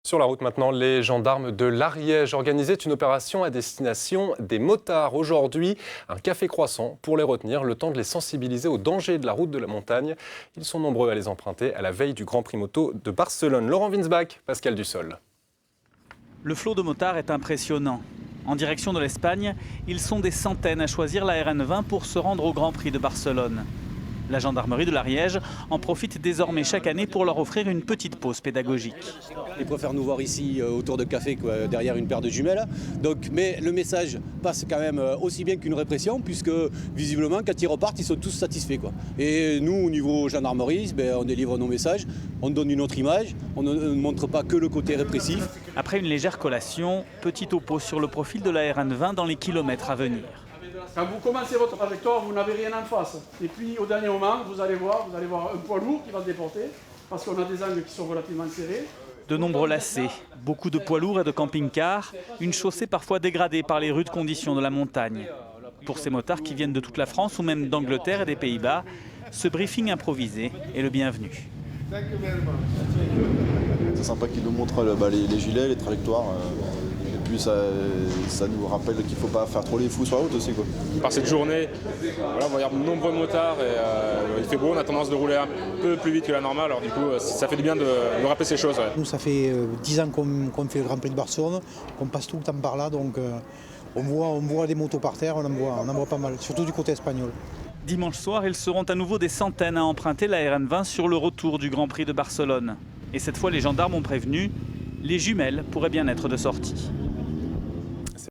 Sur la route maintenant, les gendarmes de l'Ariège organisaient une opération à destination des motards. Aujourd'hui, un café croissant pour les retenir, le temps de les sensibiliser aux dangers de la route de la montagne. Ils sont nombreux à les emprunter à la veille du Grand Prix moto de Barcelone. Laurent Winsbach, Pascal Dussol. Le flot de motards est impressionnant. En direction de l'Espagne, ils sont des centaines à choisir la RN20 pour se rendre au Grand Prix de Barcelone. La gendarmerie de l'Ariège en profite désormais chaque année pour leur offrir une petite pause pédagogique. Ils préfèrent nous voir ici autour de café derrière une paire de jumelles. Mais le message passe quand même aussi bien qu'une répression, puisque visiblement quand ils repartent, ils sont tous satisfaits. Et nous, au niveau gendarmerie, on délivre nos messages, on donne une autre image, on ne montre pas que le côté répressif. Après une légère collation, petit topo sur le profil de la RN20 dans les kilomètres à venir. Quand vous commencez votre trajectoire, vous n'avez rien en face. Et puis au dernier moment, vous allez voir un poids lourd qui va se déporter, parce qu'on a des angles qui sont relativement serrés. De nombreux lacets, beaucoup de poids lourds et de camping-cars, une chaussée parfois dégradée par les rudes conditions de la montagne. Pour ces motards qui viennent de toute la France ou même d'Angleterre et des Pays-Bas, ce briefing improvisé est le bienvenu. C'est sympa qu'ils nous montrent les gilets, les trajectoires. Et puis ça nous rappelle qu'il ne faut pas faire trop les fous sur la route aussi. Par cette journée, on va voir de nombreux motards et il fait beau, on a tendance de rouler un peu plus vite que la normale. Alors du coup, ça fait du bien de rappeler ces choses. Nous, ça fait 10 ans qu'on fait le Grand Prix de Barcelone, qu'on passe tout le temps par là. Donc on voit des motos par terre, on en voit pas mal, surtout du côté espagnol. Dimanche soir, ils seront à nouveau des centaines à emprunter la RN20 sur le retour du Grand Prix de Barcelone. Et cette fois, les gendarmes ont prévenu, les jumelles pourraient bien être de sortie.